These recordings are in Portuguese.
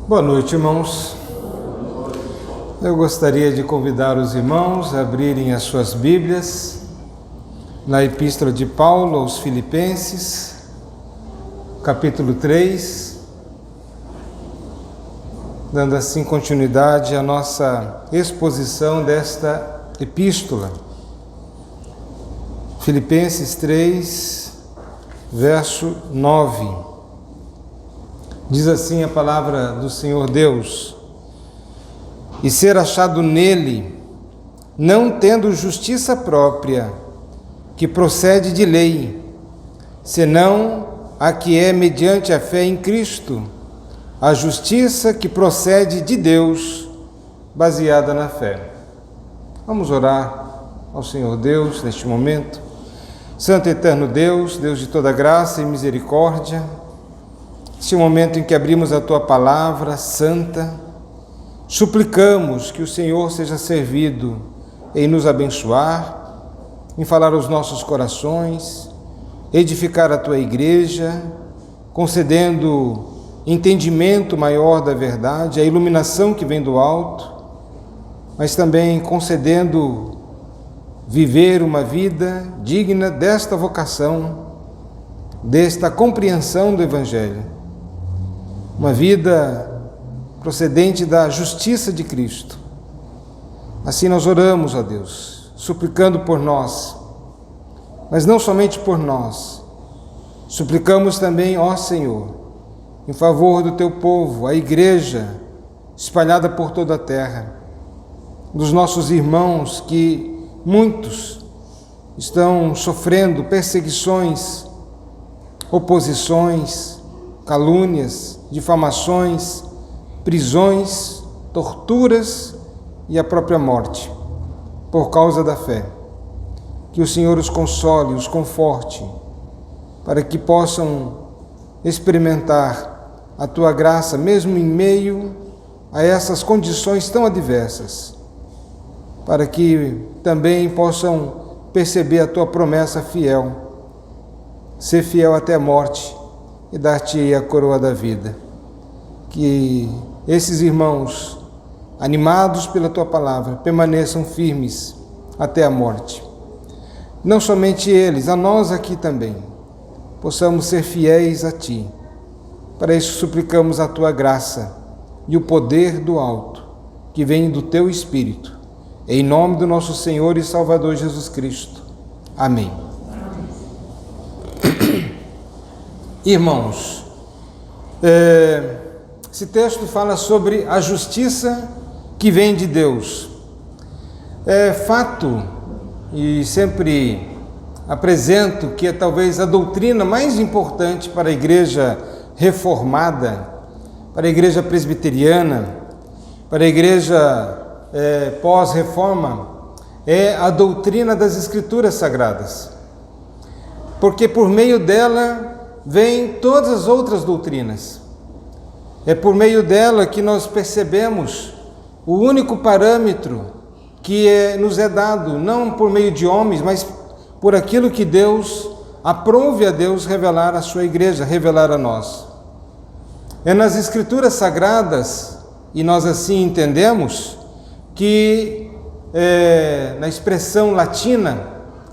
Boa noite, irmãos. Eu gostaria de convidar os irmãos a abrirem as suas Bíblias na Epístola de Paulo aos Filipenses, capítulo 3, dando assim continuidade à nossa exposição desta epístola. Filipenses 3, verso 9. Diz assim a palavra do Senhor Deus: e ser achado nele, não tendo justiça própria, que procede de lei, senão a que é mediante a fé em Cristo, a justiça que procede de Deus, baseada na fé. Vamos orar ao Senhor Deus neste momento. Santo e eterno Deus, Deus de toda graça e misericórdia, este momento em que abrimos a Tua Palavra Santa, suplicamos que o Senhor seja servido em nos abençoar, em falar aos nossos corações, edificar a Tua Igreja, concedendo entendimento maior da verdade, a iluminação que vem do alto, mas também concedendo viver uma vida digna desta vocação, desta compreensão do Evangelho. Uma vida procedente da justiça de Cristo. Assim nós oramos a Deus, suplicando por nós, mas não somente por nós, suplicamos também, ó Senhor, em favor do Teu povo, a Igreja espalhada por toda a terra, dos nossos irmãos que muitos estão sofrendo perseguições, oposições, calúnias, difamações, prisões, torturas e a própria morte, por causa da fé. Que o Senhor os console, os conforte, para que possam experimentar a Tua graça, mesmo em meio a essas condições tão adversas, para que também possam perceber a Tua promessa fiel, ser fiel até a morte e dar-te a coroa da vida. Que esses irmãos, animados pela Tua Palavra, permaneçam firmes até a morte. Não somente eles, a nós aqui também, possamos ser fiéis a Ti. Para isso suplicamos a Tua graça e o poder do alto, que vem do Teu Espírito. Em nome do nosso Senhor e Salvador Jesus Cristo. Amém. Irmãos, esse texto fala sobre a justiça que vem de Deus. É fato, e sempre apresento, que é talvez a doutrina mais importante para a igreja reformada, para a igreja presbiteriana, para a igreja pós-reforma, é a doutrina das Escrituras Sagradas. Porque por meio dela vêm todas as outras doutrinas. É por meio dela que nós percebemos o único parâmetro que nos é dado, não por meio de homens, mas por aquilo que Deus aprove a Deus revelar à sua igreja, revelar a nós. É nas Escrituras Sagradas, e nós assim entendemos, que na expressão latina,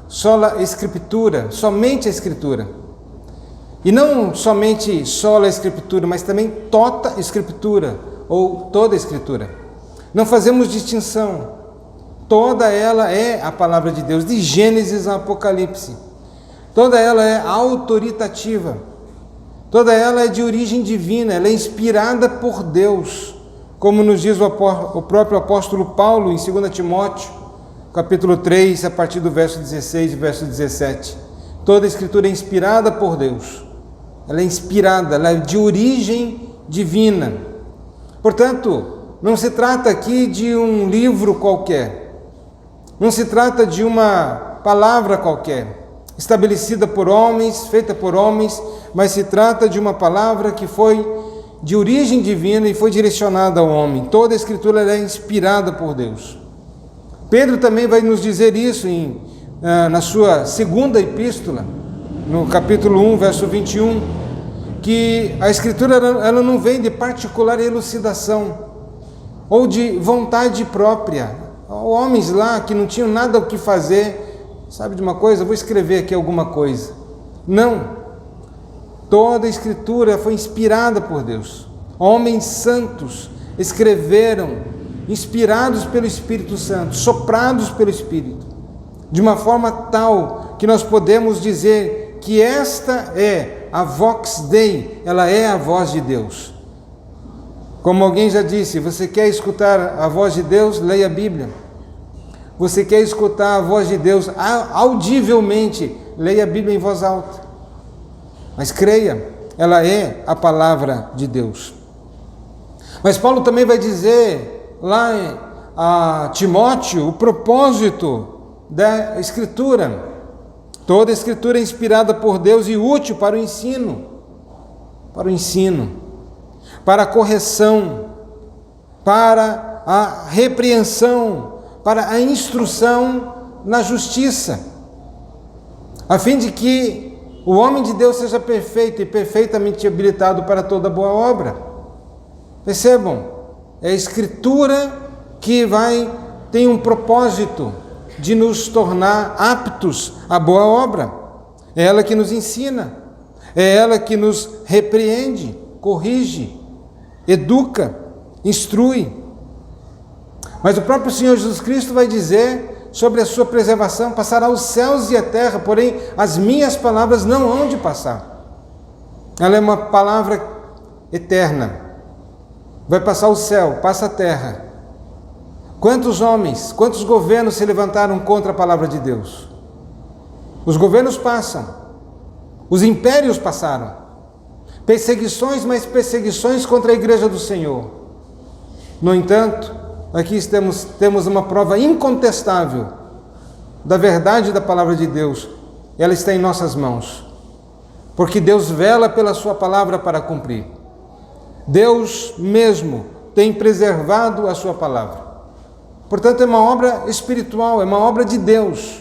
sola Scriptura, somente a Escritura. E não somente sola Escritura, mas também tota Escritura, ou toda a Escritura. Não fazemos distinção. Toda ela é a palavra de Deus, de Gênesis a Apocalipse. Toda ela é autoritativa. Toda ela é de origem divina, ela é inspirada por Deus, como nos diz o próprio apóstolo Paulo em 2 Timóteo, capítulo 3, a partir do verso 16 e verso 17. Toda a Escritura é inspirada por Deus. Ela é inspirada, ela é de origem divina. Portanto, não se trata aqui de um livro qualquer, não se trata de uma palavra qualquer, estabelecida por homens, feita por homens, mas se trata de uma palavra que foi de origem divina e foi direcionada ao homem. Toda a Escritura é inspirada por Deus. Pedro também vai nos dizer isso na sua segunda epístola, no capítulo 1, verso 21, que a Escritura ela não vem de particular elucidação ou de vontade própria. Homens lá que não tinham nada o que fazer, sabe de uma coisa? Vou escrever aqui alguma coisa. Não. Toda a Escritura foi inspirada por Deus. Homens santos escreveram, inspirados pelo Espírito Santo, soprados pelo Espírito, de uma forma tal que nós podemos dizer que esta é a Vox Dei, ela é a voz de Deus. Como alguém já disse, você quer escutar a voz de Deus? Leia a Bíblia. Você quer escutar a voz de Deus audivelmente? Leia a Bíblia em voz alta. Mas creia, ela é a palavra de Deus. Mas Paulo também vai dizer lá a Timóteo o propósito da Escritura. Toda a Escritura é inspirada por Deus e útil para o ensino, para a correção, para a repreensão, para a instrução na justiça, a fim de que o homem de Deus seja perfeito e perfeitamente habilitado para toda boa obra. Percebam, é a Escritura que tem um propósito de nos tornar aptos à boa obra. É ela que nos ensina, é ela que nos repreende, corrige, educa, instrui. Mas o próprio Senhor Jesus Cristo vai dizer sobre a sua preservação: passará os céus e a terra, porém as minhas palavras não hão de passar. Ela é uma palavra eterna. Vai passar o céu, passa a terra. Quantos homens, quantos governos se levantaram contra a palavra de Deus? Os governos passam, os impérios passaram, perseguições, mais perseguições contra a igreja do Senhor. No entanto, aqui temos uma prova incontestável da verdade da palavra de Deus. Ela está em nossas mãos, porque Deus vela pela sua palavra para cumprir. Deus mesmo tem preservado a sua palavra. Portanto, é uma obra espiritual, é uma obra de Deus,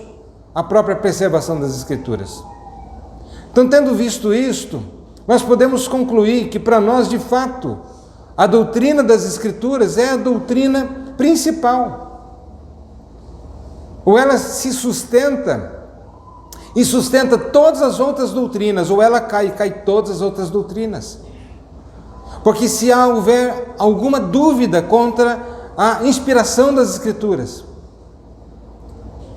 a própria preservação das Escrituras. Então, tendo visto isto, nós podemos concluir que para nós, de fato, a doutrina das Escrituras é a doutrina principal. Ou ela se sustenta e sustenta todas as outras doutrinas, ou ela cai todas as outras doutrinas. Porque se houver alguma dúvida contra a inspiração das Escrituras,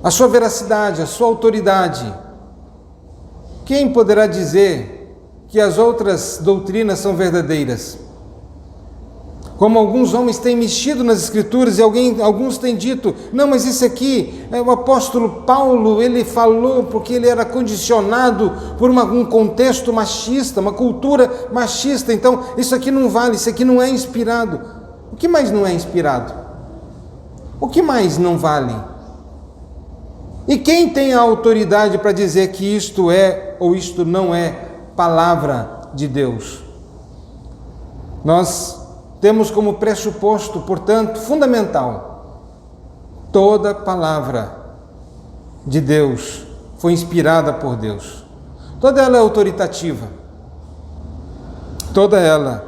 a sua veracidade, a sua autoridade, quem poderá dizer que as outras doutrinas são verdadeiras? Como alguns homens têm mexido nas Escrituras e alguns têm dito: não, mas isso aqui, o apóstolo Paulo, ele falou porque ele era condicionado por um contexto machista, uma cultura machista, então isso aqui não vale, isso aqui não é inspirado. O que mais não é inspirado? O que mais não vale? E quem tem a autoridade para dizer que isto é ou isto não é palavra de Deus? Nós temos como pressuposto, portanto, fundamental: toda palavra de Deus foi inspirada por Deus. Toda ela é autoritativa. Toda ela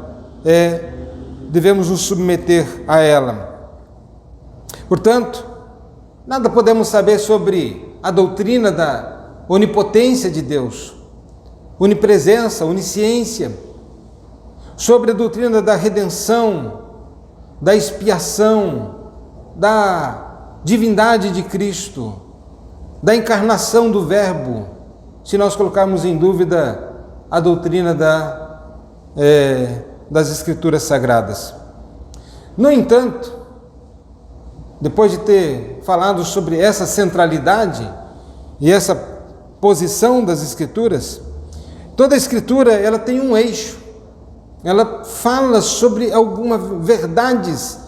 devemos nos submeter a ela. Portanto, nada podemos saber sobre a doutrina da onipotência de Deus, onipresença, onisciência, sobre a doutrina da redenção, da expiação, da divindade de Cristo, da encarnação do Verbo, se nós colocarmos em dúvida a doutrina das Escrituras Sagradas. No entanto, depois de ter falado sobre essa centralidade e essa posição das Escrituras, toda a Escritura ela tem um eixo, ela fala sobre algumas verdades,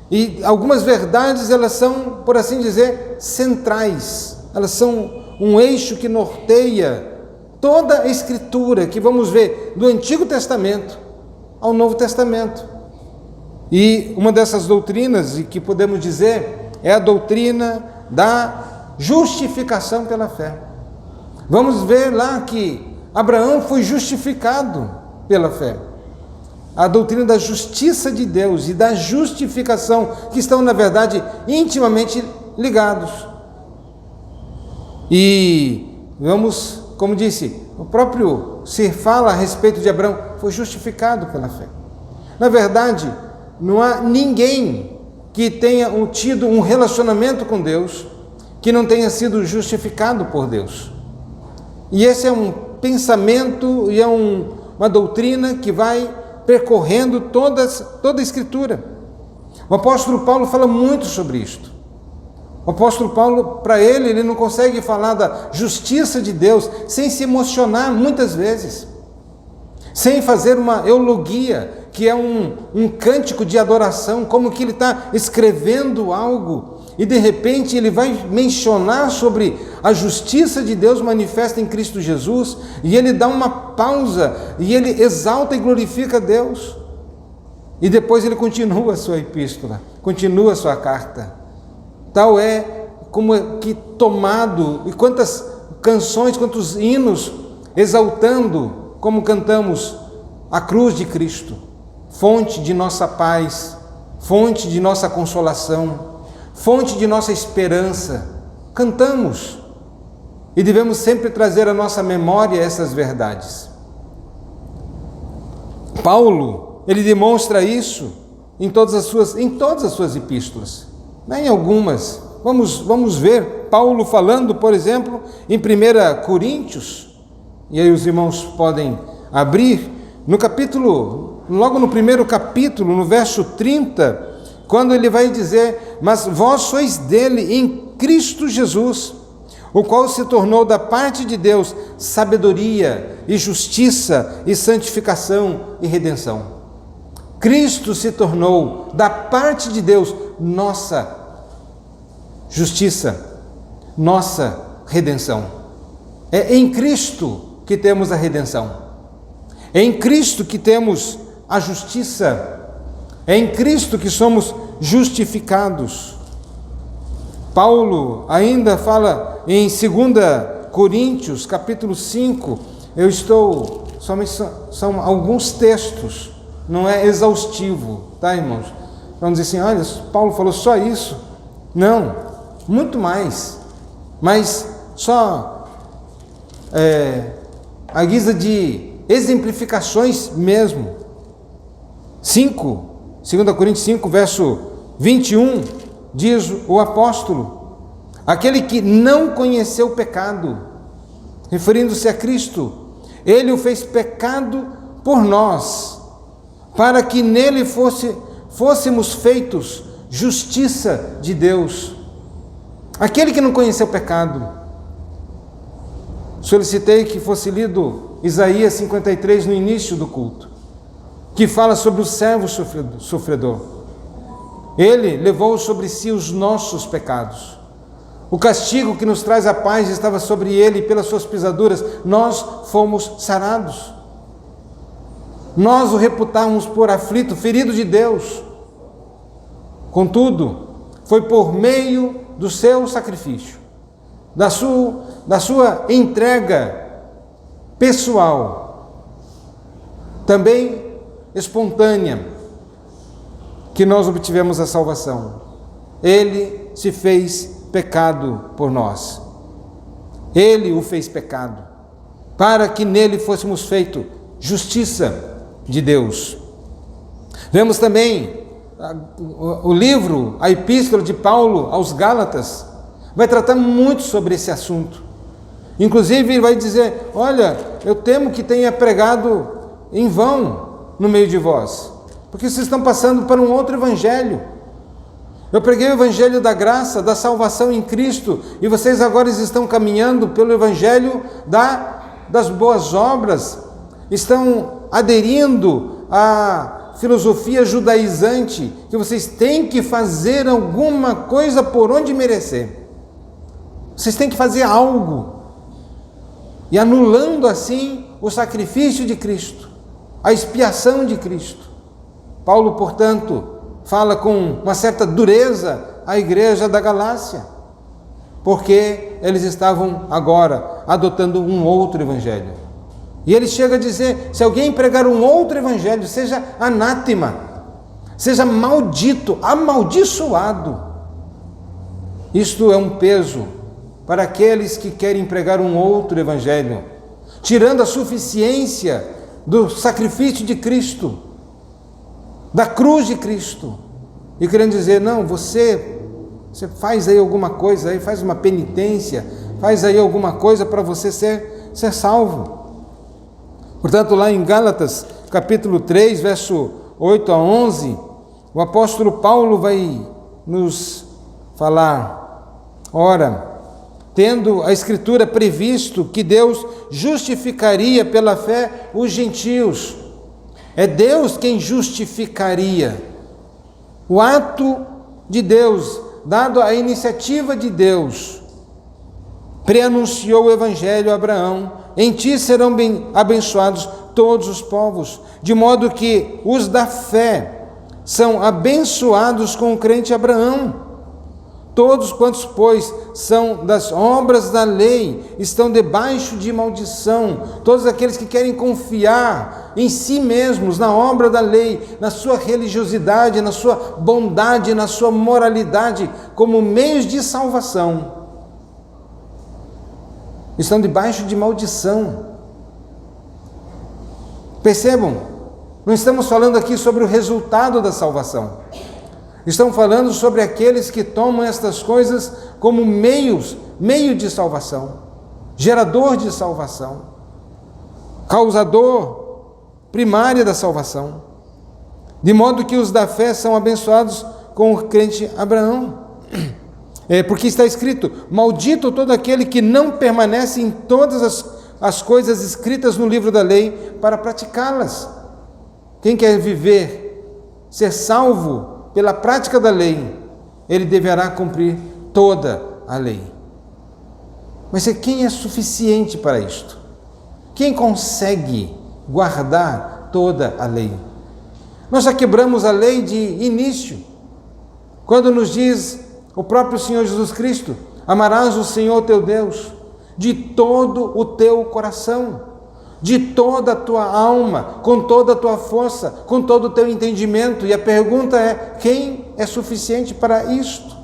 e algumas verdades elas são, por assim dizer, centrais, elas são um eixo que norteia toda a Escritura, que vamos ver do Antigo Testamento ao Novo Testamento. E uma dessas doutrinas, e que podemos dizer, é a doutrina da justificação pela fé. Vamos ver lá que Abraão foi justificado pela fé. A doutrina da justiça de Deus e da justificação, que estão, na verdade, intimamente ligados. E vamos, como disse, o próprio se fala a respeito de Abraão, foi justificado pela fé. Na verdade, não há ninguém que tenha tido um relacionamento com Deus que não tenha sido justificado por Deus. E esse é um pensamento e é uma doutrina que vai percorrendo toda a Escritura. O apóstolo Paulo fala muito sobre isto. O apóstolo Paulo, para ele não consegue falar da justiça de Deus sem se emocionar muitas vezes, sem fazer uma eulogia, que é um cântico de adoração, como que ele está escrevendo algo e de repente ele vai mencionar sobre a justiça de Deus manifesta em Cristo Jesus, e ele dá uma pausa e ele exalta e glorifica Deus, e depois ele continua a sua epístola, continua a sua carta. Tal é como que tomado, e quantas canções, quantos hinos exaltando, como cantamos a cruz de Cristo, fonte de nossa paz, fonte de nossa consolação, fonte de nossa esperança. Cantamos e devemos sempre trazer à nossa memória essas verdades. Paulo, ele demonstra isso em todas as suas epístolas, não em algumas. Vamos ver Paulo falando, por exemplo, em 1 Coríntios, e aí os irmãos podem abrir, logo no primeiro capítulo, no verso 30, quando ele vai dizer: mas vós sois dele em Cristo Jesus, o qual se tornou da parte de Deus sabedoria e justiça e santificação e redenção. Cristo se tornou da parte de Deus nossa justiça, nossa redenção. É em Cristo que temos a redenção, é em Cristo que temos a justiça, é em Cristo que somos justificados. Paulo ainda fala em 2 Coríntios, capítulo 5, são alguns textos, não é exaustivo, tá, irmãos? Vamos dizer assim, olha, Paulo falou só isso. Não, muito mais, mas só a guisa de exemplificações mesmo. 2 Coríntios 5, verso 21, diz o apóstolo: aquele que não conheceu o pecado, referindo-se a Cristo, ele o fez pecado por nós, para que nele fôssemos feitos justiça de Deus. Aquele que não conheceu o pecado. Solicitei que fosse lido Isaías 53 no início do culto, que fala sobre o servo sofredor. Ele levou sobre si os nossos pecados. O castigo que nos traz a paz estava sobre ele, e pelas suas pisaduras nós fomos sarados. Nós o reputávamos por aflito, ferido de Deus. Contudo, foi por meio do seu sacrifício, da sua entrega pessoal, também espontânea, que nós obtivemos a salvação. Ele se fez pecado por nós. Ele o fez pecado, para que nele fôssemos feitos justiça de Deus. Vemos também a epístola de Paulo aos Gálatas, vai tratar muito sobre esse assunto. Inclusive ele vai dizer: olha, eu temo que tenha pregado em vão no meio de vós, porque vocês estão passando para um outro evangelho. Eu preguei o evangelho da graça, da salvação em Cristo, e vocês agora estão caminhando pelo evangelho das boas obras, estão aderindo à filosofia judaizante, que vocês têm que fazer alguma coisa por onde merecer. Vocês têm que fazer algo, e anulando assim o sacrifício de Cristo, a expiação de Cristo. Paulo, portanto, fala com uma certa dureza à igreja da Galácia, porque eles estavam agora adotando um outro evangelho. E ele chega a dizer: se alguém pregar um outro evangelho, seja anátema, seja maldito, amaldiçoado. Isto é um peso para aqueles que querem pregar um outro evangelho, tirando a suficiência do sacrifício de Cristo, da cruz de Cristo, e querendo dizer: não, você faz aí alguma coisa, aí faz uma penitência, faz aí alguma coisa para você ser salvo. Portanto, lá em Gálatas, capítulo 3, verso 8 a 11, o apóstolo Paulo vai nos falar: ora, tendo a Escritura previsto que Deus justificaria pela fé os gentios, é Deus quem justificaria. O ato de Deus, dado a iniciativa de Deus, preanunciou o Evangelho a Abraão: em ti serão abençoados todos os povos, de modo que os da fé são abençoados com o crente Abraão. Todos quantos, pois, são das obras da lei, estão debaixo de maldição. Todos aqueles que querem confiar em si mesmos, na obra da lei, na sua religiosidade, na sua bondade, na sua moralidade, como meios de salvação, estão debaixo de maldição. Percebam, não estamos falando aqui sobre o resultado da salvação. Estamos falando sobre aqueles que tomam estas coisas como meio de salvação, gerador de salvação, causador primário da salvação. De modo que os da fé são abençoados com o crente Abraão. Porque está escrito: maldito todo aquele que não permanece em todas as coisas escritas no livro da lei para praticá-las. Quem quer viver, ser salvo pela prática da lei, ele deverá cumprir toda a lei. Mas quem é suficiente para isto? Quem consegue guardar toda a lei? Nós já quebramos a lei de início, quando nos diz o próprio Senhor Jesus Cristo: amarás o Senhor teu Deus de todo o teu coração, de toda a tua alma, com toda a tua força, com todo o teu entendimento. E a pergunta é: quem é suficiente para isto?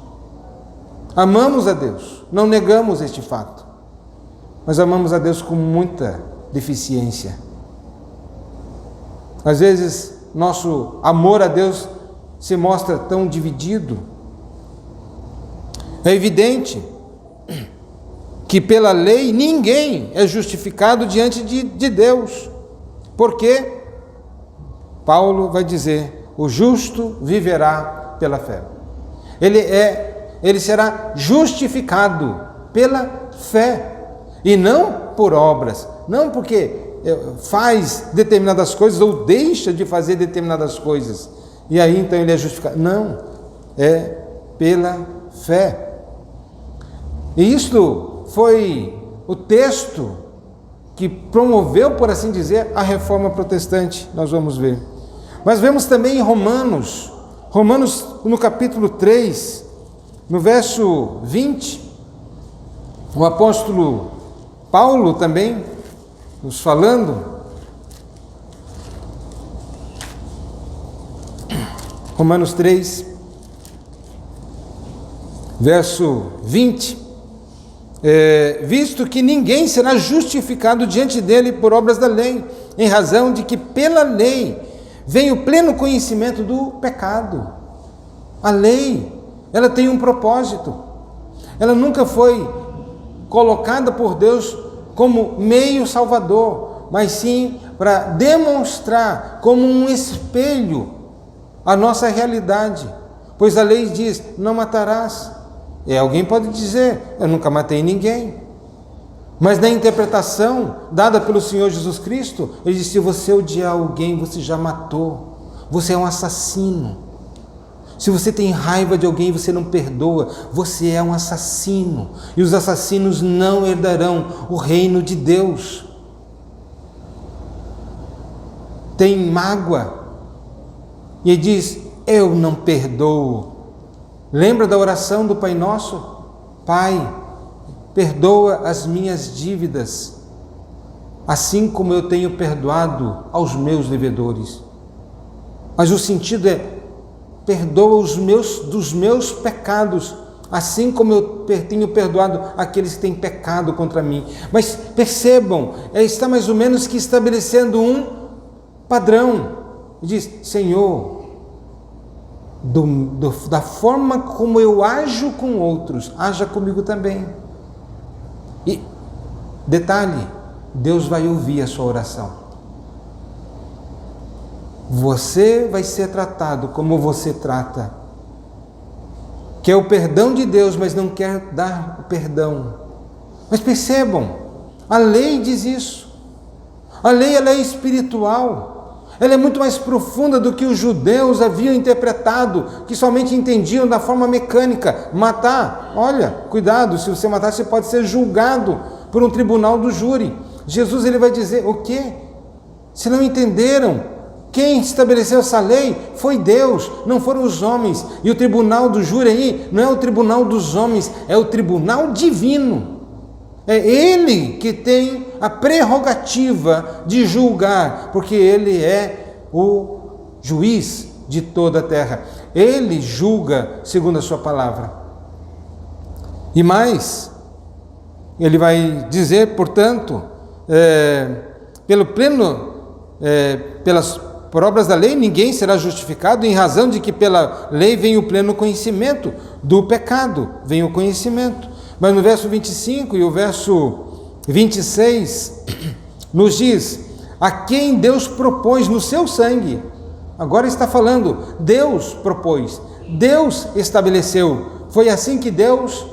Amamos a Deus, não negamos este fato, mas amamos a Deus com muita deficiência. Às vezes, nosso amor a Deus se mostra tão dividido. É evidente que pela lei ninguém é justificado diante de Deus, porque Paulo vai dizer: o justo viverá pela fé. Ele será justificado pela fé, e não por obras, não porque faz determinadas coisas ou deixa de fazer determinadas coisas, e aí então ele é justificado. Não, é pela fé. E isto foi o texto que promoveu, por assim dizer, a reforma protestante, nós vamos ver. Mas vemos também em Romanos no capítulo 3, no verso 20, o apóstolo Paulo também nos falando. Romanos 3, verso 20. Visto que ninguém será justificado diante dele por obras da lei, em razão de que pela lei vem o pleno conhecimento do pecado. A lei, ela tem um propósito. Ela nunca foi colocada por Deus como meio salvador, mas sim para demonstrar como um espelho a nossa realidade. Pois a lei diz: não matarás. Alguém pode dizer: eu nunca matei ninguém. Mas na interpretação dada pelo Senhor Jesus Cristo, ele disse: se você odiar alguém, você já matou. Você é um assassino. Se você tem raiva de alguém e você não perdoa, você é um assassino. E os assassinos não herdarão o reino de Deus. Tem mágoa. E ele diz: eu não perdoo. Lembra da oração do Pai Nosso? Pai, perdoa as minhas dívidas. assim como eu tenho perdoado aos meus devedores. Mas o sentido é: perdoa dos meus pecados, assim como eu tenho perdoado aqueles que têm pecado contra mim. Mas percebam, está mais ou menos que estabelecendo um padrão. Diz: Senhor, da forma como eu ajo com outros, haja comigo também. E detalhe, Deus vai ouvir a sua oração. Você vai ser tratado como você trata. Quer o perdão de Deus, mas não quer dar o perdão. Mas percebam, a lei diz isso. A lei, ela é espiritual. Ela é muito mais profunda do que os judeus haviam interpretado, que somente entendiam da forma mecânica. Matar, olha, cuidado, se você matar, você pode ser julgado por um tribunal do júri. Jesus, ele vai dizer: o quê? Se não entenderam, quem estabeleceu essa lei foi Deus, não foram os homens. E o tribunal do júri aí não é o tribunal dos homens, é o tribunal divino. É Ele que tem a prerrogativa de julgar, porque Ele é o juiz de toda a terra. Ele julga segundo a sua palavra. E mais, Ele vai dizer, portanto, por obras da lei ninguém será justificado, em razão de que pela lei vem o pleno conhecimento do pecado, vem o conhecimento. Mas no verso 25 e o verso 26 nos diz: a quem Deus propôs no seu sangue. Agora está falando, Deus propôs, Deus estabeleceu. Foi assim que Deus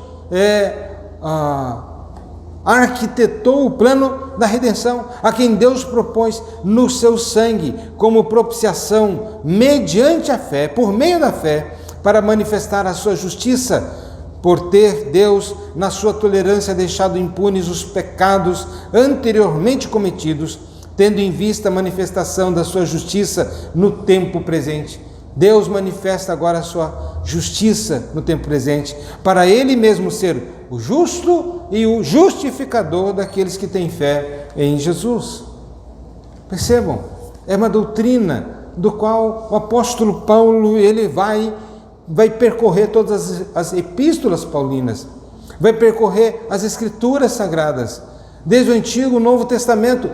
arquitetou o plano da redenção, a quem Deus propôs no seu sangue, como propiciação, mediante a fé, por meio da fé, para manifestar a sua justiça, por ter Deus, na sua tolerância, deixado impunes os pecados anteriormente cometidos, tendo em vista a manifestação da sua justiça no tempo presente. Deus manifesta agora a sua justiça no tempo presente, para Ele mesmo ser o justo e o justificador daqueles que têm fé em Jesus. Percebam, é uma doutrina do qual o apóstolo Paulo, ele vai percorrer todas as epístolas paulinas, vai percorrer as escrituras sagradas, desde o Antigo e o Novo Testamento,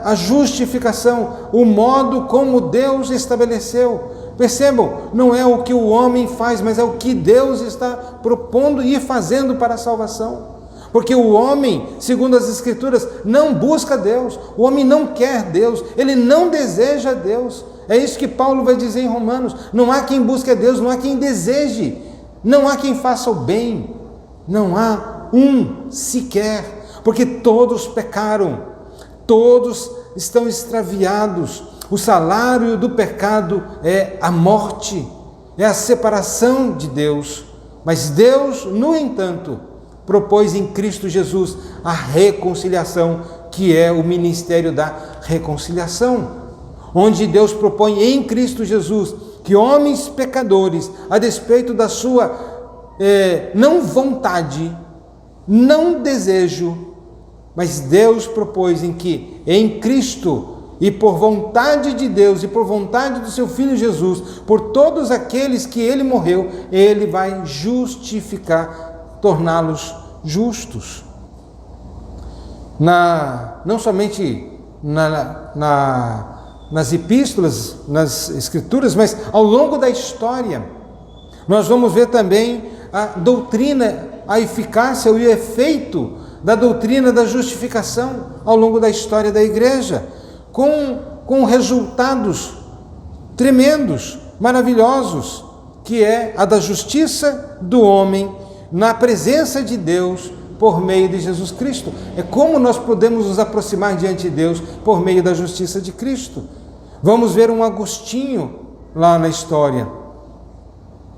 a justificação, o modo como Deus estabeleceu. Percebam, não é o que o homem faz, mas é o que Deus está propondo e fazendo para a salvação. Porque o homem, segundo as Escrituras, não busca Deus, o homem não quer Deus, ele não deseja Deus. É isso que Paulo vai dizer em Romanos: não há quem busque a Deus, não há quem deseje, não há quem faça o bem, não há um sequer, porque todos pecaram, todos estão extraviados. O salário do pecado é a morte, é a separação de Deus. Mas Deus, no entanto, propôs em Cristo Jesus a reconciliação, que é o ministério da reconciliação, onde Deus propõe em Cristo Jesus que homens pecadores, a despeito da sua não vontade, não desejo, mas Deus propôs em que em Cristo, e por vontade de Deus e por vontade do seu Filho Jesus, por todos aqueles que Ele morreu, Ele vai justificar, torná-los justos. Não somente nas epístolas, nas escrituras, mas ao longo da história, nós vamos ver também a doutrina, a eficácia e o efeito da doutrina da justificação ao longo da história da igreja, com resultados tremendos, maravilhosos, que é a da justiça do homem na presença de Deus por meio de Jesus Cristo. É como nós podemos nos aproximar diante de Deus por meio da justiça de Cristo. Vamos ver um Agostinho lá na história,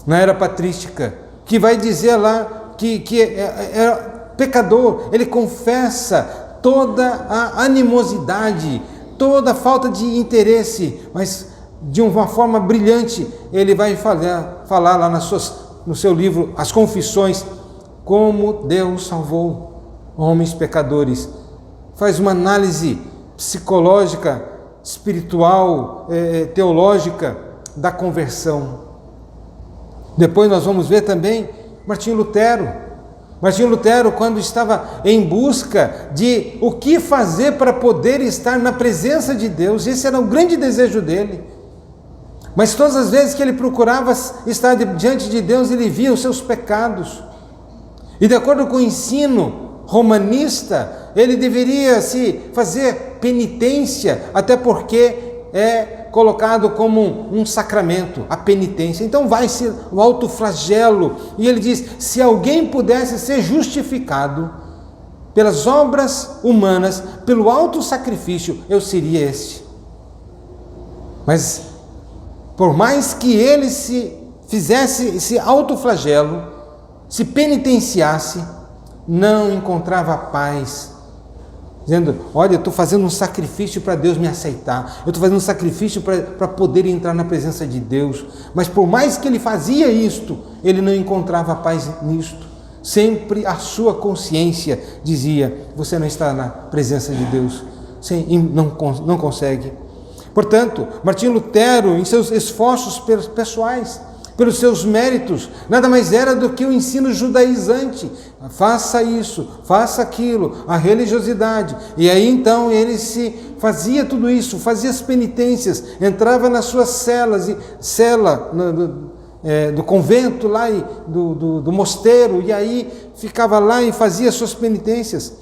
na era patrística, que vai dizer lá que é pecador, ele confessa toda a animosidade, toda a falta de interesse, mas de uma forma brilhante ele vai falar lá no seu livro As Confissões, como Deus salvou homens pecadores, faz uma análise psicológica, espiritual, teológica da conversão. Depois nós vamos ver também Martinho Lutero. Martinho Lutero, quando estava em busca de o que fazer para poder estar na presença de Deus, esse era o grande desejo dele. Mas todas as vezes que ele procurava estar diante de Deus, ele via os seus pecados. E de acordo com o ensino romanista, ele deveria se fazer penitência, até porque é colocado como um sacramento, a penitência. Então vai ser o autoflagelo. E ele diz, se alguém pudesse ser justificado pelas obras humanas, pelo autossacrifício, eu seria este. Mas por mais que ele se fizesse esse autoflagelo, se penitenciasse, não encontrava paz, dizendo, olha, eu estou fazendo um sacrifício para Deus me aceitar, eu estou fazendo um sacrifício para poder entrar na presença de Deus, mas por mais que ele fazia isto, ele não encontrava paz nisto. Sempre a sua consciência dizia, você não está na presença de Deus, você não consegue. Portanto, Martinho Lutero, em seus esforços pessoais, pelos seus méritos, nada mais era do que o ensino judaizante. Faça isso, faça aquilo, a religiosidade. E aí então ele se fazia tudo isso, fazia as penitências, entrava nas suas cela do convento lá, do mosteiro, e aí ficava lá e fazia as suas penitências.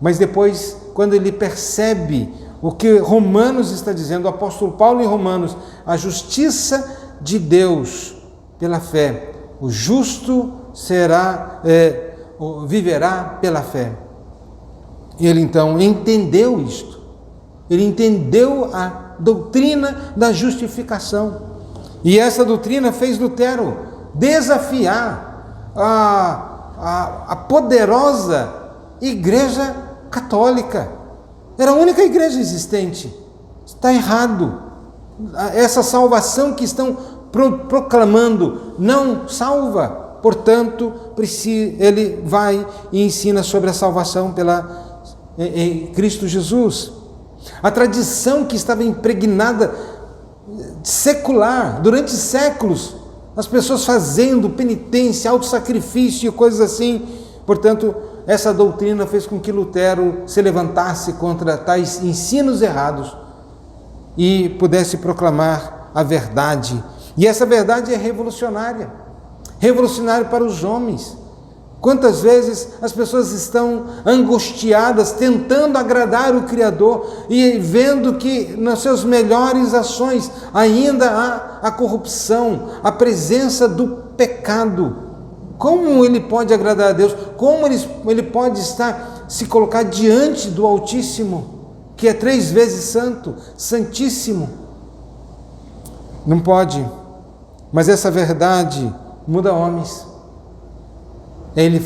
Mas depois, quando ele percebe o que Romanos está dizendo, o apóstolo Paulo em Romanos, a justiça de Deus pela fé, o justo viverá pela fé. Ele então entendeu isto, ele entendeu a doutrina da justificação, e essa doutrina fez Lutero desafiar a poderosa Igreja Católica. Era a única igreja existente. Está errado. Essa salvação que estão proclamando não salva. Portanto, ele vai e ensina sobre a salvação em Cristo Jesus. A tradição que estava impregnada, secular, durante séculos, as pessoas fazendo penitência, autossacrifício e coisas assim. Portanto, essa doutrina fez com que Lutero se levantasse contra tais ensinos errados e pudesse proclamar a verdade. E essa verdade é revolucionária para os homens. Quantas vezes as pessoas estão angustiadas, tentando agradar o Criador e vendo que nas suas melhores ações ainda há a corrupção, a presença do pecado. Como ele pode agradar a Deus? Como ele pode se colocar diante do Altíssimo, que é 3 vezes santo, santíssimo? Não pode. Mas essa verdade muda homens. Ele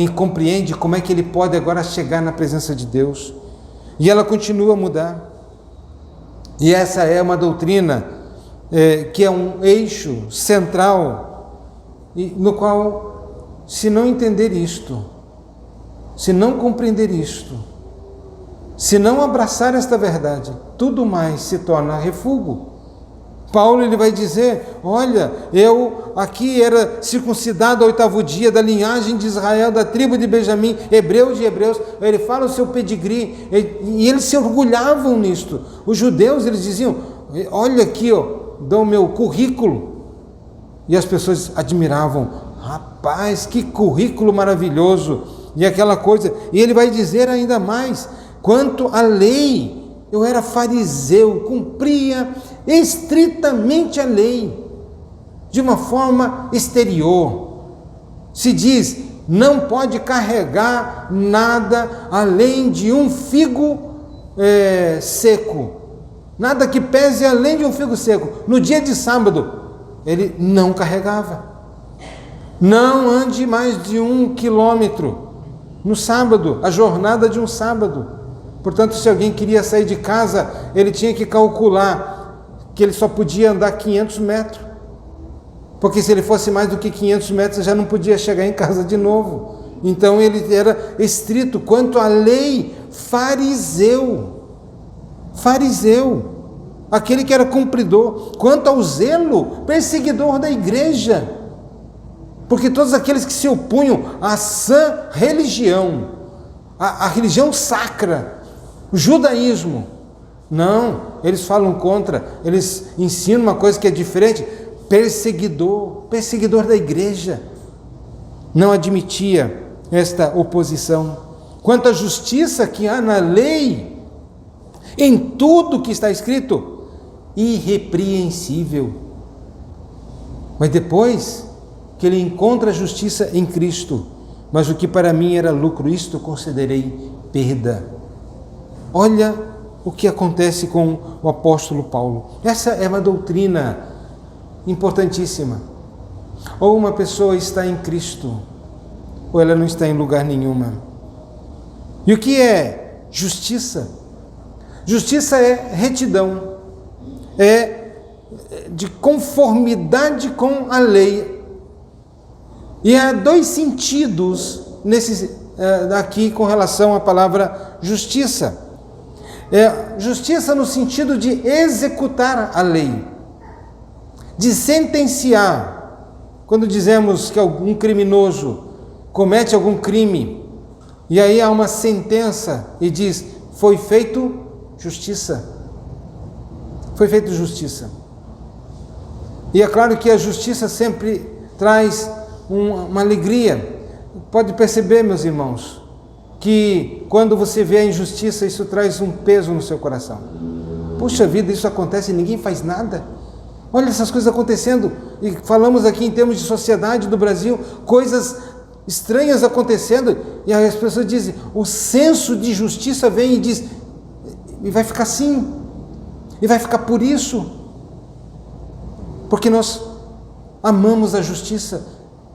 compreende como é que ele pode agora chegar na presença de Deus. E ela continua a mudar. E essa é uma doutrina que é um eixo central, no qual, se não entender isto, se não compreender isto, se não abraçar esta verdade, tudo mais se torna refúgio. Paulo ele vai dizer, olha, eu aqui era circuncidado ao 8º dia, da linhagem de Israel, da tribo de Benjamim, hebreu de hebreus. Ele fala o seu pedigree, e eles se orgulhavam nisto. Os judeus, eles diziam, olha aqui, dá o meu currículo. E as pessoas admiravam, rapaz, que currículo maravilhoso, e aquela coisa. E ele vai dizer ainda mais, quanto à lei, eu era fariseu, cumpria estritamente a lei, de uma forma exterior. Se diz, não pode carregar nada além de um figo seco, nada que pese além de um figo seco. No dia de sábado, ele não carregava. Não ande mais de 1 quilômetro no sábado, a jornada de um sábado. Portanto, se alguém queria sair de casa, ele tinha que calcular que ele só podia andar 500 metros. Porque se ele fosse mais do que 500 metros, já não podia chegar em casa de novo. Então ele era estrito quanto à lei fariseu. Fariseu. Aquele que era cumpridor. Quanto ao zelo, perseguidor da igreja. Porque todos aqueles que se opunham à sã religião, a religião sacra, o judaísmo, não, eles falam contra, eles ensinam uma coisa que é diferente. Perseguidor da igreja, não admitia esta oposição. Quanto à justiça que há na lei, em tudo que está escrito, irrepreensível. Mas depois que ele encontra a justiça em Cristo, mas o que para mim era lucro, isto considerei perda. Olha o que acontece com o apóstolo Paulo. Essa é uma doutrina importantíssima. Ou uma pessoa está em Cristo, ou ela não está em lugar nenhuma. E o que é justiça? Justiça é retidão, é de conformidade com a lei. E há dois sentidos aqui com relação à palavra justiça. Justiça no sentido de executar a lei, de sentenciar. Quando dizemos que algum criminoso comete algum crime, e aí há uma sentença e diz, foi feito justiça. Foi feito justiça. E é claro que a justiça sempre traz uma alegria. Pode perceber, meus irmãos, que quando você vê a injustiça, isso traz um peso no seu coração. Puxa vida, isso acontece e ninguém faz nada. Olha essas coisas acontecendo. E falamos aqui em termos de sociedade do Brasil, coisas estranhas acontecendo, e as pessoas dizem, o senso de justiça vem e diz, e vai ficar assim, e vai ficar por isso, porque nós amamos a justiça.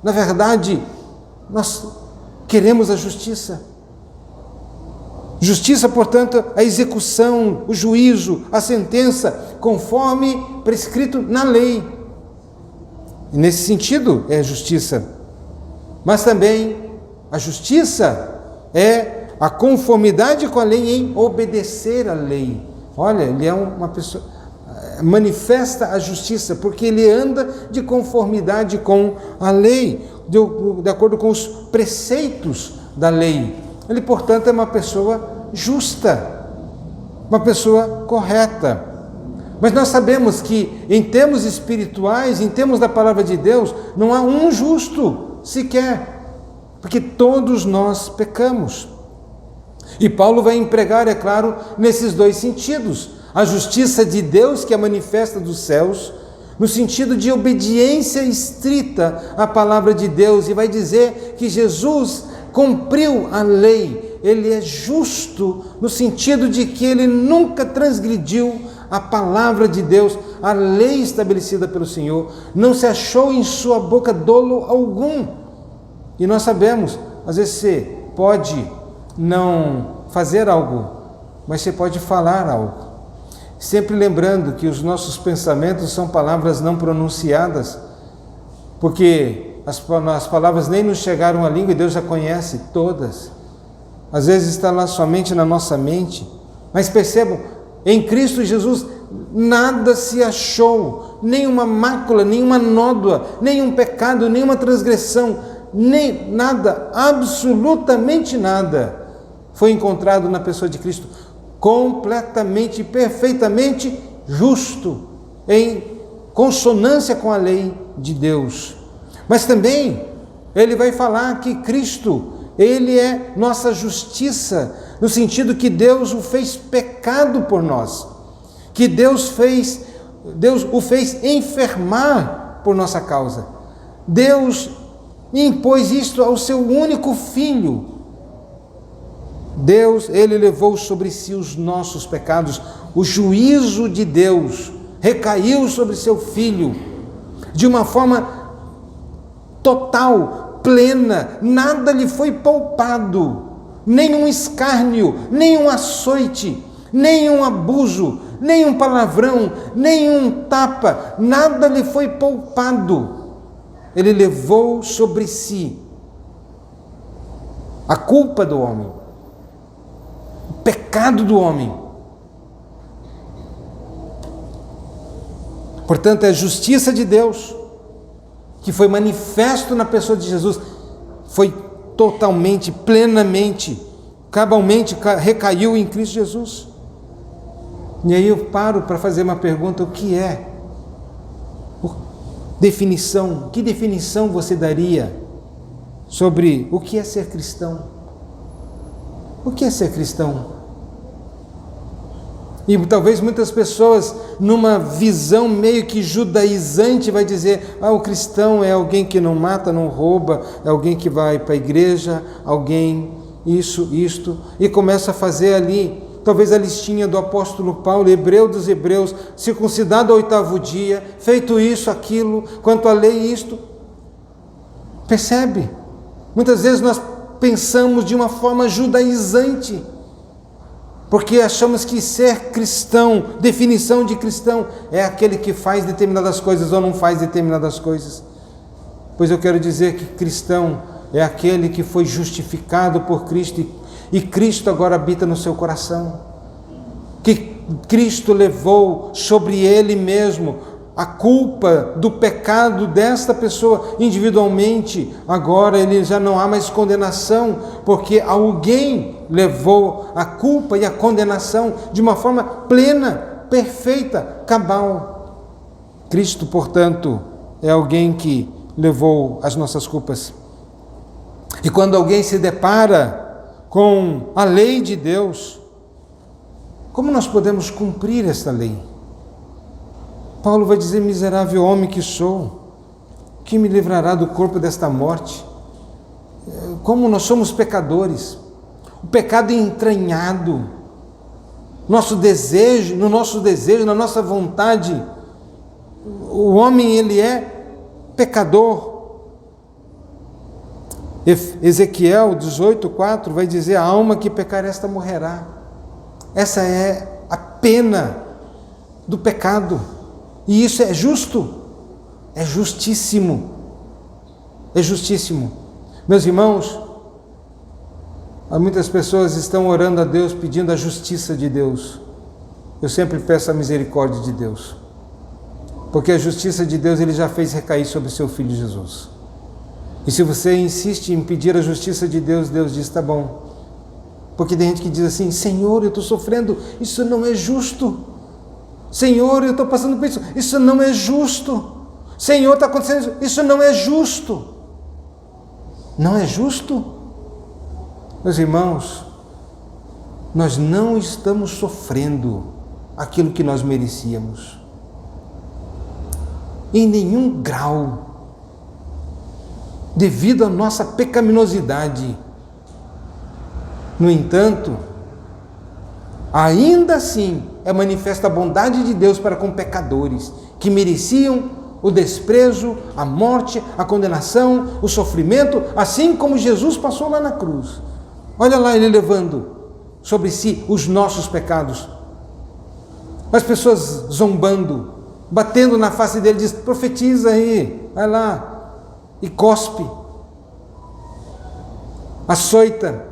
Na verdade, nós queremos a justiça. Justiça, portanto, a execução, o juízo, a sentença, conforme prescrito na lei. E nesse sentido é justiça. Mas também a justiça é a conformidade com a lei em obedecer à lei. Olha, ele é uma pessoa, manifesta a justiça, porque ele anda de conformidade com a lei, de acordo com os preceitos da lei. Ele, portanto, é uma pessoa justa, uma pessoa correta. Mas nós sabemos que, em termos espirituais, em termos da palavra de Deus, não há um justo sequer, porque todos nós pecamos. E Paulo vai empregar, é claro, nesses dois sentidos: a justiça de Deus, que é manifesta dos céus, no sentido de obediência estrita à palavra de Deus, e vai dizer que Jesus cumpriu a lei. Ele é justo no sentido de que ele nunca transgrediu a palavra de Deus, a lei estabelecida pelo Senhor. Não se achou em sua boca dolo algum. E nós sabemos, às vezes você pode não fazer algo, mas você pode falar algo. Sempre lembrando que os nossos pensamentos são palavras não pronunciadas, porque as palavras nem nos chegaram à língua e Deus já conhece todas. Às vezes está lá somente na nossa mente. Mas percebam, em Cristo Jesus nada se achou, nenhuma mácula, nenhuma nódoa, nenhum pecado, nenhuma transgressão, nem nada, absolutamente nada foi encontrado na pessoa de Cristo. Completamente, perfeitamente justo, em consonância com a lei de Deus. Mas também ele vai falar que Cristo, ele é nossa justiça, no sentido que Deus o fez pecado por nós, que Deus o fez enfermar por nossa causa. Deus impôs isto ao seu único filho. Deus, ele levou sobre si os nossos pecados. O juízo de Deus recaiu sobre seu filho de uma forma total, plena. Nada lhe foi poupado, nenhum escárnio, nenhum açoite, nenhum abuso, nenhum palavrão, nenhum tapa, nada lhe foi poupado. Ele levou sobre si a culpa do homem. pecado do homem. Portanto, é a justiça de Deus que foi manifesto na pessoa de Jesus, foi totalmente, plenamente, cabalmente recaiu em Cristo Jesus. E aí eu paro para fazer uma pergunta: o que é? Definição, que definição você daria sobre o que é ser cristão? O que é ser cristão? E talvez muitas pessoas, numa visão meio que judaizante, vai dizer: o cristão é alguém que não mata, não rouba, é alguém que vai para a igreja, alguém isto, e começa a fazer ali, talvez a listinha do apóstolo Paulo, hebreu dos hebreus, circuncidado ao 8º dia, feito isso, aquilo, quanto à lei, isto. Percebe? Muitas vezes nós pensamos de uma forma judaizante, porque achamos que ser cristão, definição de cristão, é aquele que faz determinadas coisas ou não faz determinadas coisas. Pois eu quero dizer que cristão é aquele que foi justificado por Cristo e Cristo agora habita no seu coração. Que Cristo levou sobre Ele mesmo a culpa do pecado desta pessoa individualmente. Agora ele já não há mais condenação, porque alguém levou a culpa e a condenação de uma forma plena, perfeita, cabal. Cristo, portanto, é alguém que levou as nossas culpas. E quando alguém se depara com a lei de Deus, como nós podemos cumprir esta lei? Paulo vai dizer: miserável homem que sou, que me livrará do corpo desta morte? Como nós somos pecadores, o pecado entranhado, no nosso desejo, na nossa vontade, o homem ele é pecador. Ezequiel 18:4 vai dizer: a alma que pecar esta morrerá. Essa é a pena do pecado. E isso é justo, é justíssimo, é justíssimo. Meus irmãos, muitas pessoas estão orando a Deus, pedindo a justiça de Deus. Eu sempre peço a misericórdia de Deus, porque a justiça de Deus Ele já fez recair sobre o seu Filho Jesus. E se você insiste em pedir a justiça de Deus, Deus diz: tá bom. Porque tem gente que diz assim: Senhor, eu estou sofrendo, isso não é justo. Senhor, eu estou passando por isso não é justo. Senhor, está acontecendo isso não é justo. Não é justo? Meus irmãos, nós não estamos sofrendo aquilo que nós merecíamos, em nenhum grau, devido à nossa pecaminosidade. No entanto, ainda assim, é manifesta a bondade de Deus para com pecadores que mereciam o desprezo, a morte, a condenação, o sofrimento, assim como Jesus passou lá na cruz. Olha lá Ele levando sobre si os nossos pecados. As pessoas zombando, batendo na face dele, diz: profetiza aí, vai lá, e cospe, açoita,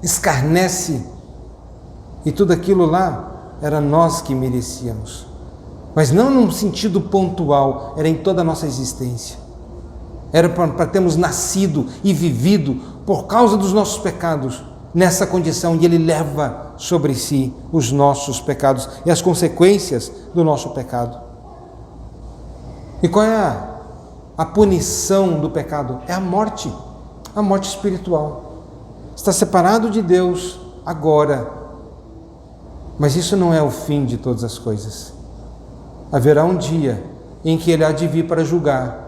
escarnece. E tudo aquilo lá era nós que merecíamos, mas não num sentido pontual, era em toda a nossa existência. Era para termos nascido e vivido por causa dos nossos pecados nessa condição, e Ele leva sobre si os nossos pecados e as consequências do nosso pecado. E qual é a punição do pecado? É a morte espiritual. Está separado de Deus agora. Mas isso não é o fim de todas as coisas. Haverá um dia em que Ele há de vir para julgar,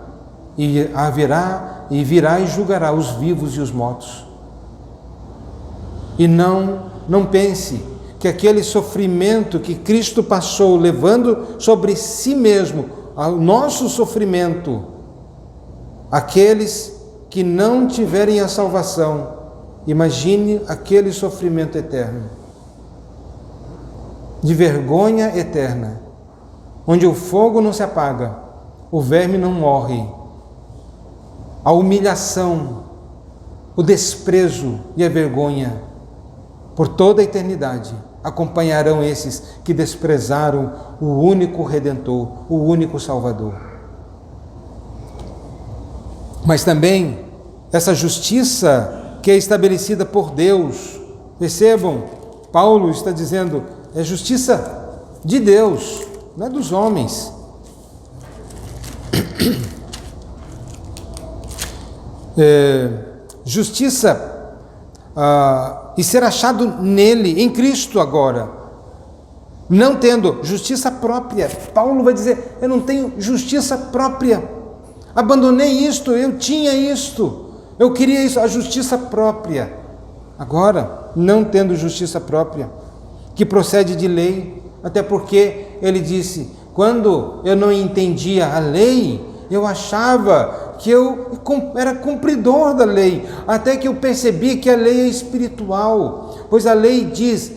e virá e julgará os vivos e os mortos. E não pense que aquele sofrimento que Cristo passou, levando sobre si mesmo o nosso sofrimento, aqueles que não tiverem a salvação, imagine aquele sofrimento eterno, de vergonha eterna, onde o fogo não se apaga, o verme não morre, a humilhação, o desprezo e a vergonha por toda a eternidade, acompanharão esses que desprezaram o único Redentor, o único Salvador. Mas também essa justiça que é estabelecida por Deus, percebam, Paulo está dizendo, é justiça de Deus, não é dos homens. Justiça e ser achado nele, em Cristo agora, não tendo justiça própria. Paulo vai dizer, eu não tenho justiça própria, abandonei isto, eu tinha isto, eu queria isso, a justiça própria. Agora, não tendo justiça própria, que procede de lei, até porque ele disse, quando eu não entendia a lei, eu achava que eu era cumpridor da lei, até que eu percebi que a lei é espiritual, pois a lei diz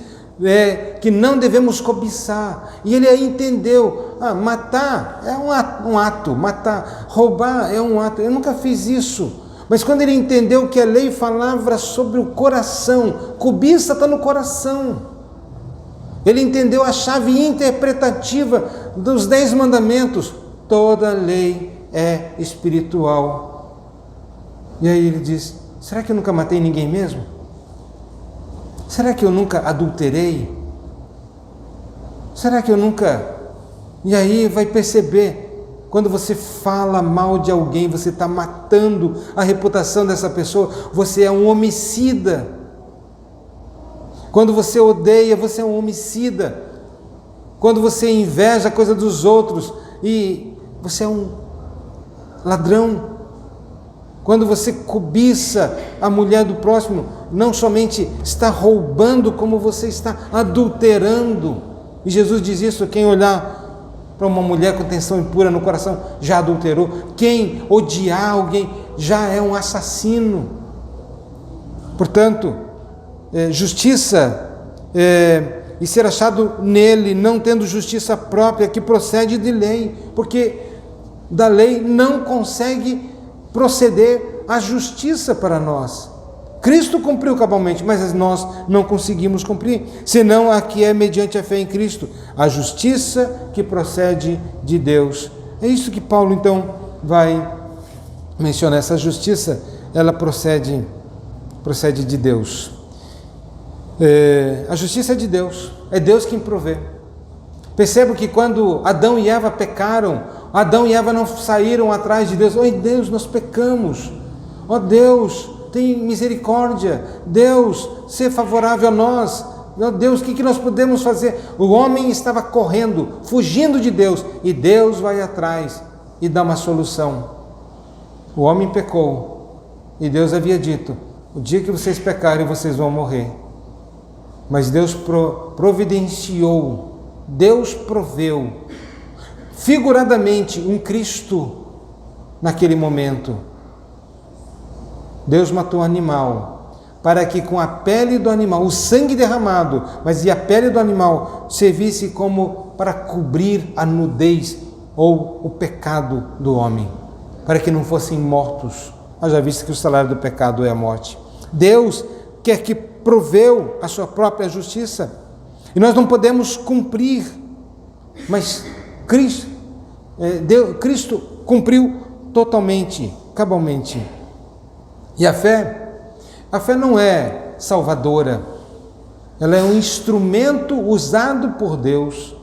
que não devemos cobiçar, e ele aí entendeu, matar é um ato, matar, roubar é um ato, eu nunca fiz isso, mas quando ele entendeu que a lei falava sobre o coração, cobiça está no coração, ele entendeu a chave interpretativa dos 10 mandamentos, toda lei é espiritual. E aí ele diz, será que eu nunca matei ninguém mesmo? Será que eu nunca adulterei? Será que eu nunca... E aí vai perceber, quando você fala mal de alguém, você está matando a reputação dessa pessoa, você é um homicida. Quando você odeia, você é um homicida. Quando você inveja a coisa dos outros, e você é um ladrão. Quando você cobiça a mulher do próximo, não somente está roubando, como você está adulterando. E Jesus diz isso, quem olhar para uma mulher com intenção impura no coração, já adulterou. Quem odiar alguém, já é um assassino. Portanto, justiça e ser achado nele, não tendo justiça própria, que procede de lei, porque da lei não consegue proceder a justiça para nós. Cristo cumpriu cabalmente, mas nós não conseguimos cumprir, senão a que é mediante a fé em Cristo, a justiça que procede de Deus. É isso que Paulo então vai mencionar, essa justiça, ela procede de Deus. A justiça é de Deus, é Deus quem provê. Percebo que quando Adão e Eva pecaram, Adão e Eva não saíram atrás de Deus. Oi Deus, nós pecamos. Ó Deus, tem misericórdia. Deus, ser favorável a nós. Ó Deus, o que nós podemos fazer? O homem estava correndo, fugindo de Deus, e Deus vai atrás e dá uma solução. O homem pecou, e Deus havia dito, o dia que vocês pecarem, vocês vão morrer. Mas Deus providenciou, Deus proveu, figuradamente, um Cristo naquele momento. Deus matou um animal, para que com a pele do animal, o sangue derramado, mas e a pele do animal, servisse como para cobrir a nudez ou o pecado do homem, para que não fossem mortos. Nós já vimos que o salário do pecado é a morte. Deus quer que proveu a sua própria justiça, e nós não podemos cumprir, mas Cristo cumpriu totalmente, cabalmente. E a fé não é salvadora, ela é um instrumento usado por Deus,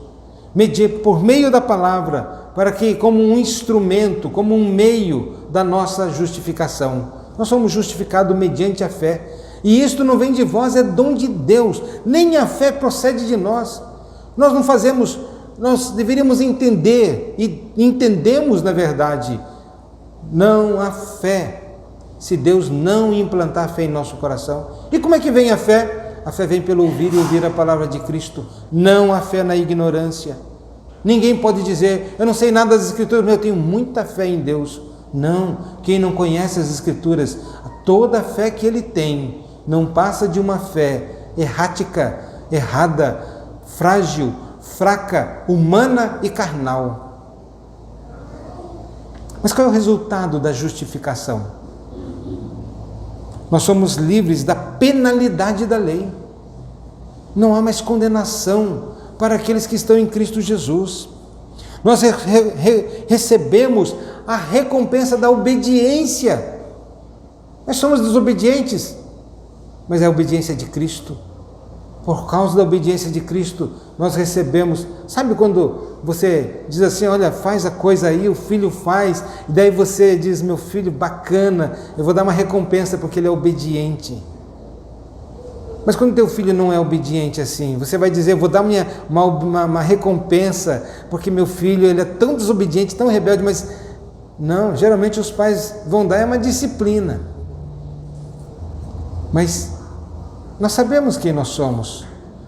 por meio da palavra, para que, como um instrumento, como um meio da nossa justificação. Nós somos justificados mediante a fé, e isto não vem de vós, é dom de Deus, nem a fé procede de nós. Nós não fazemos, nós deveríamos entender, e entendemos na verdade, não há fé, se Deus não implantar a fé em nosso coração. E como é que vem a fé? A fé vem pelo ouvir e ouvir a palavra de Cristo, não a fé na ignorância. Ninguém pode dizer, eu não sei nada das Escrituras, mas eu tenho muita fé em Deus. Não, quem não conhece as Escrituras, toda a fé que ele tem, não passa de uma fé errática, errada, frágil, fraca, humana e carnal. Mas qual é o resultado da justificação? Nós somos livres da penalidade da lei. Não há mais condenação para aqueles que estão em Cristo Jesus. Nós recebemos a recompensa da obediência. Nós somos desobedientes, mas é a obediência de Cristo. Por causa da obediência de Cristo, nós recebemos. Sabe quando você diz assim, olha, faz a coisa aí, o filho faz, e daí você diz, meu filho, bacana, eu vou dar uma recompensa porque ele é obediente. Mas quando teu filho não é obediente assim, você vai dizer, eu vou dar uma recompensa porque meu filho ele é tão desobediente, tão rebelde, mas não, geralmente os pais vão dar uma disciplina. Mas nós sabemos quem nós somos,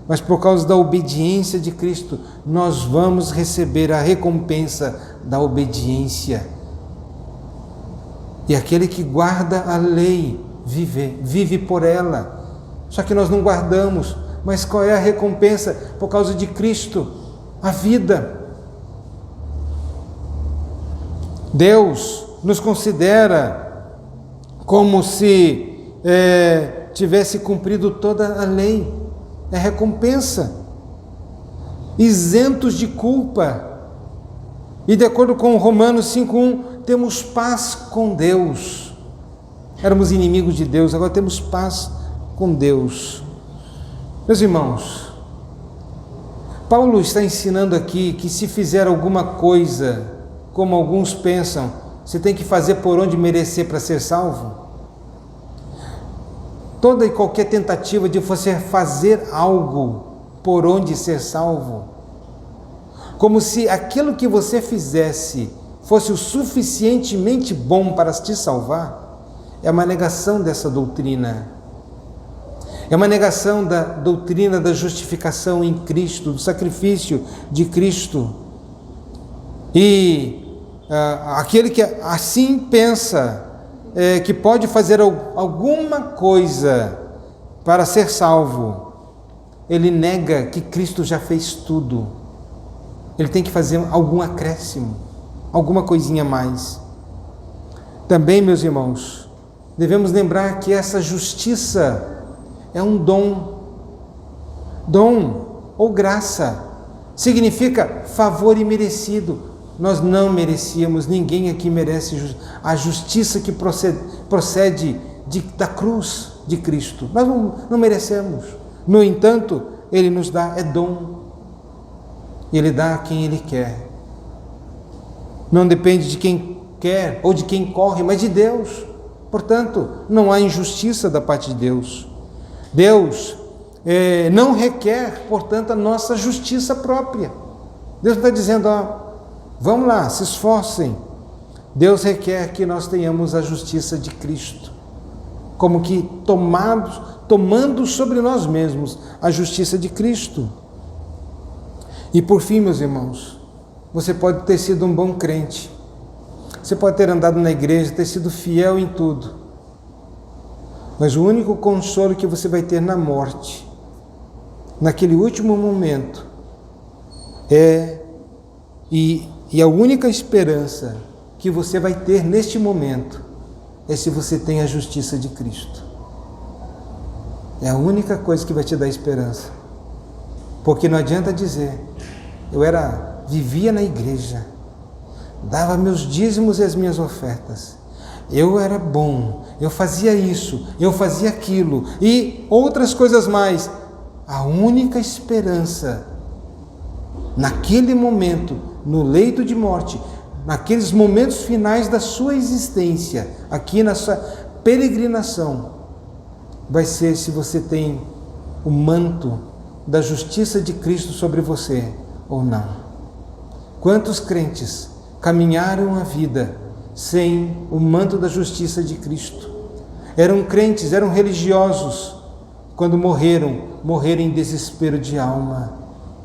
mas por causa da obediência de Cristo, nós vamos receber a recompensa da obediência. E aquele que guarda a lei, vive por ela. Só que nós não guardamos, mas qual é a recompensa? Por causa de Cristo, a vida. Deus nos considera como se tivesse cumprido toda a lei, é recompensa, isentos de culpa. E de acordo com Romanos 5:1, temos paz com Deus. Éramos inimigos de Deus, agora temos paz com Deus. Meus irmãos, Paulo está ensinando aqui que se fizer alguma coisa, como alguns pensam, você tem que fazer por onde merecer para ser salvo. Toda e qualquer tentativa de você fazer algo por onde ser salvo, como se aquilo que você fizesse fosse o suficientemente bom para te salvar, é uma negação dessa doutrina. É uma negação da doutrina da justificação em Cristo, do sacrifício de Cristo. E aquele que assim pensa que pode fazer alguma coisa para ser salvo, ele nega que Cristo já fez tudo. Ele tem que fazer algum acréscimo, alguma coisinha a mais. Também, meus irmãos, devemos lembrar que essa justiça é um dom ou graça, significa favor imerecido. Nós não merecíamos, ninguém aqui merece a justiça que procede da cruz de Cristo. Nós não merecemos. No entanto, Ele nos dá, é dom. E Ele dá a quem Ele quer. Não depende de quem quer ou de quem corre, mas de Deus. Portanto, não há injustiça da parte de Deus. Deus não requer, portanto, a nossa justiça própria. Deus está dizendo, vamos lá, se esforcem. Deus requer que nós tenhamos a justiça de Cristo, como que tomando sobre nós mesmos a justiça de Cristo. E por fim, meus irmãos, você pode ter sido um bom crente, você pode ter andado na igreja, ter sido fiel em tudo, mas o único consolo que você vai ter na morte, naquele último momento, e a única esperança que você vai ter neste momento, é se você tem a justiça de Cristo. É a única coisa que vai te dar esperança. Porque não adianta dizer, vivia na igreja, dava meus dízimos e as minhas ofertas, eu era bom, eu fazia isso, eu fazia aquilo e outras coisas mais. A única esperança naquele momento, no leito de morte, naqueles momentos finais da sua existência, aqui na sua peregrinação, vai ser se você tem o manto da justiça de Cristo sobre você ou não. Quantos crentes caminharam a vida sem o manto da justiça de Cristo? Eram crentes, eram religiosos, quando morreram em desespero de alma.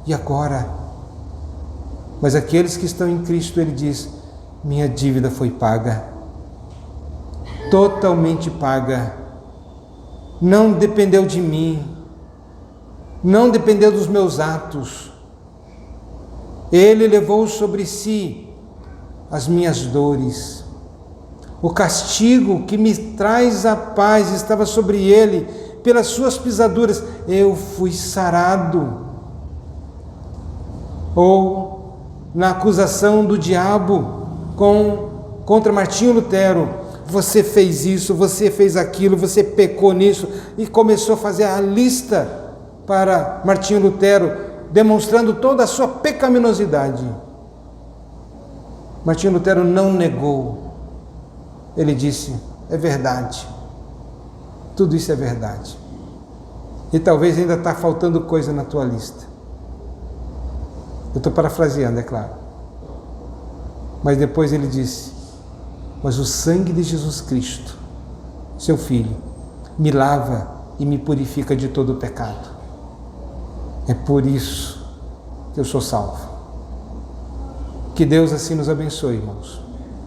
E agora? Mas aqueles que estão em Cristo, ele diz, minha dívida foi paga, totalmente paga, não dependeu de mim, não dependeu dos meus atos, Ele levou sobre si as minhas dores, o castigo que me traz a paz estava sobre Ele, pelas suas pisaduras eu fui sarado. Ou na acusação do diabo contra Martinho Lutero, você fez isso, você fez aquilo, você pecou nisso, e começou a fazer a lista para Martinho Lutero, demonstrando toda a sua pecaminosidade. Martinho Lutero não negou. Ele disse: é verdade, tudo isso é verdade, e talvez ainda está faltando coisa na tua lista. Eu estou parafraseando, é claro. Mas depois ele disse: mas o sangue de Jesus Cristo, seu Filho, me lava e me purifica de todo o pecado. É por isso que eu sou salvo. Que Deus assim nos abençoe, irmãos.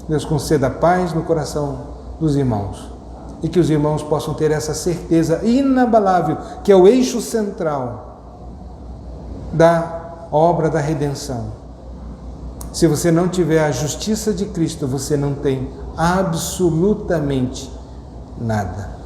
Deus conceda paz no coração dos irmãos. E que os irmãos possam ter essa certeza inabalável, que é o eixo central da obra da redenção. Se você não tiver a justiça de Cristo, você não tem absolutamente nada.